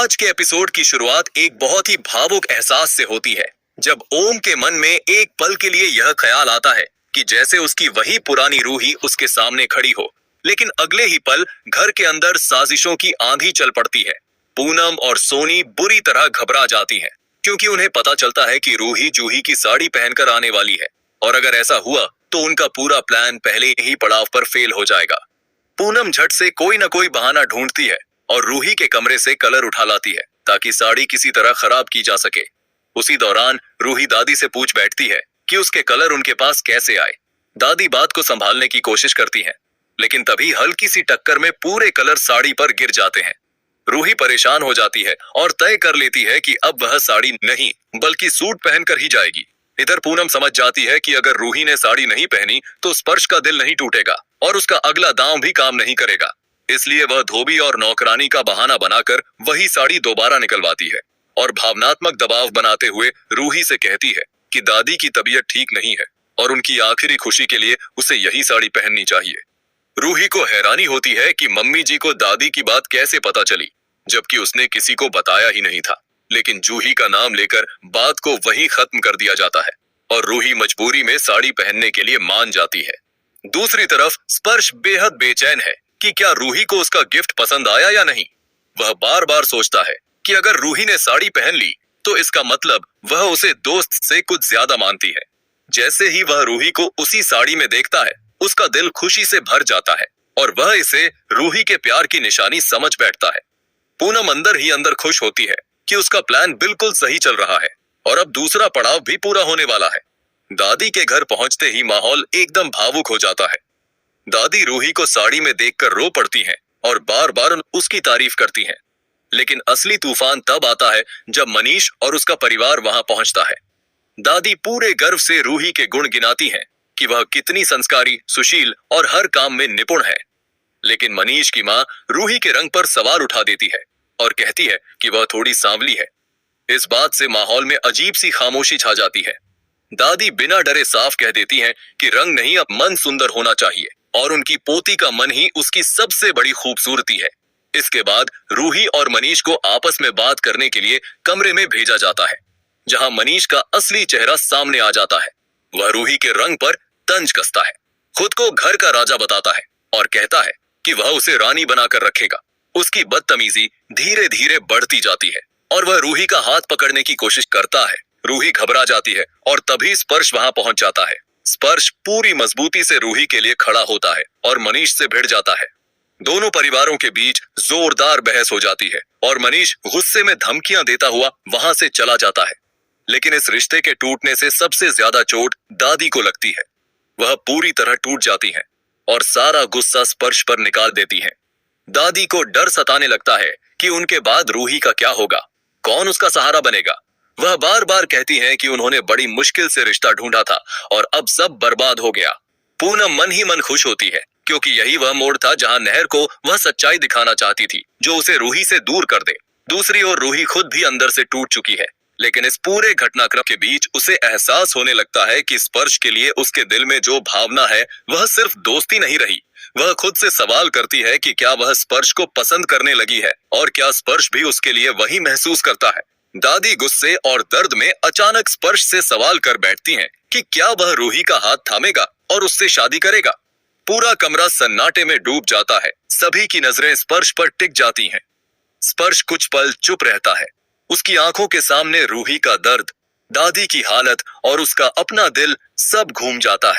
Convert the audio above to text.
आज के एपिसोड की शुरुआत एक बहुत ही भावुक एहसास से होती है, जब ओम के मन में एक पल के लिए यह ख्याल आता है कि जैसे उसकी वही पुरानी रूही उसके सामने खड़ी हो। लेकिन अगले ही पल घर के अंदर साजिशों की आंधी चल पड़ती है। पूनम और सोनी बुरी तरह घबरा जाती हैं, क्योंकि उन्हें पता चलता है कि रूही जूही की साड़ी पहनकर आने वाली है, और अगर ऐसा हुआ तो उनका पूरा प्लान पहले ही पड़ाव पर फेल हो जाएगा। पूनम झट से कोई न कोई बहाना ढूंढती है और रूही के कमरे से कलर उठा लाती है ताकि साड़ी किसी तरह खराब की जा सके। उसी दौरान रूही दादी से पूछ बैठती है कि उसके कलर उनके पास कैसे आए। दादी बात को संभालने की कोशिश करती हैं, लेकिन तभी हल्की सी टक्कर में पूरे कलर साड़ी पर गिर जाते हैं। रूही परेशान हो जाती है और तय कर लेती है कि अब वह साड़ी नहीं बल्कि सूट पहनकर ही जाएगी। इधर पूनम समझ जाती है कि अगर रूही ने साड़ी नहीं पहनी तो स्पर्श का दिल नहीं टूटेगा और उसका अगला दांव भी काम नहीं करेगा। इसलिए वह धोबी और नौकरानी का बहाना बनाकर वही साड़ी दोबारा निकलवाती है और भावनात्मक दबाव बनाते हुए रूही से कहती है कि दादी की तबीयत ठीक नहीं है और उनकी आखिरी खुशी के लिए उसे यही साड़ी पहननी चाहिए। रूही को हैरानी होती है कि मम्मी जी को दादी की बात कैसे पता चली, जबकि उसने किसी को बताया ही नहीं था। लेकिन जूही का नाम लेकर बात को वहीं खत्म कर दिया जाता है और रूही मजबूरी में साड़ी पहनने के लिए मान जाती है। दूसरी तरफ स्पर्श बेहद बेचैन है कि क्या रूही को उसका गिफ्ट पसंद आया या नहीं। वह बार बार सोचता है कि अगर रूही ने साड़ी पहन ली तो इसका मतलब वह उसे दोस्त से कुछ ज्यादा मानती है। जैसे ही वह रूही को उसी साड़ी में देखता है, उसका दिल खुशी से भर जाता है और वह इसे रूही के प्यार की निशानी समझ बैठता है। पूनम अंदर ही अंदर खुश होती है कि उसका प्लान बिल्कुल सही चल रहा है और अब दूसरा पड़ाव भी पूरा होने वाला है। दादी के घर पहुंचते ही माहौल एकदम भावुक हो जाता है। दादी रूही को साड़ी में देखकर रो पड़ती हैं और बार बार उसकी तारीफ करती हैं। लेकिन असली तूफान तब आता है जब मनीष और उसका परिवार वहां पहुंचता है। दादी पूरे गर्व से रूही के गुण गिनाती हैं कि वह कितनी संस्कारी, सुशील और हर काम में निपुण है। लेकिन मनीष की मां रूही के रंग पर सवाल उठा देती है और कहती है कि वह थोड़ी सांवली है। इस बात से माहौल में अजीब सी खामोशी छा जाती है। दादी बिना डरे साफ कह देती हैं कि रंग नहीं, अब मन सुंदर होना चाहिए और उनकी पोती का मन ही उसकी सबसे बड़ी खूबसूरती है। इसके बाद रूही और मनीष को आपस में बात करने के लिए कमरे में भेजा जाता है, जहां मनीष का असली चेहरा सामने आ जाता है। वह रूही के रंग पर तंज कसता है, खुद को घर का राजा बताता है और कहता है कि वह उसे रानी बनाकर रखेगा। उसकी बदतमीजी धीरे धीरे बढ़ती जाती है और वह रूही का हाथ पकड़ने की कोशिश करता है। रूही घबरा जाती है और तभी स्पर्श वहां पहुंच जाता है। स्पर्श पूरी मजबूती से रूही के लिए खड़ा होता है और मनीष से भिड़ जाता है। दोनों परिवारों के बीच जोरदार बहस हो जाती है और मनीष गुस्से में धमकियां देता हुआ वहां से चला जाता है। लेकिन इस रिश्ते के टूटने से सबसे ज्यादा चोट दादी को लगती है। वह पूरी तरह टूट जाती हैं और सारा गुस्सा स्पर्श पर निकाल देती हैं। दादी को डर सताने लगता है कि उनके बाद रूही का क्या होगा, कौन उसका सहारा बनेगा। वह बार बार कहती हैं कि उन्होंने बड़ी मुश्किल से रिश्ता ढूंढा था और अब सब बर्बाद हो गया। पूनम मन ही मन खुश होती है, क्योंकि यही वह मोड़ था जहां नहर को वह सच्चाई दिखाना चाहती थी जो उसे रूही से दूर कर दे। दूसरी ओर रूही खुद भी अंदर से टूट चुकी है, लेकिन इस पूरे घटनाक्रम के बीच उसे एहसास होने लगता है कि स्पर्श के लिए उसके दिल में जो भावना है वह सिर्फ दोस्ती नहीं रही। वह खुद से सवाल करती है कि क्या वह स्पर्श को पसंद करने लगी है और क्या स्पर्श भी उसके लिए वही महसूस करता है। दादी गुस्से और दर्द में अचानक स्पर्श से सवाल कर बैठती हैं कि क्या वह रूही का हाथ थामेगा और उससे शादी करेगा। पूरा कमरा सन्नाटे में डूब जाता है। सभी की नजरें स्पर्श पर टिक जाती हैं। स्पर्श कुछ पल चुप रहता है। उसकी आंखों के सामने रूही का दर्द, दादी की हालत और उसका अपना दिल सब घूम जाता है।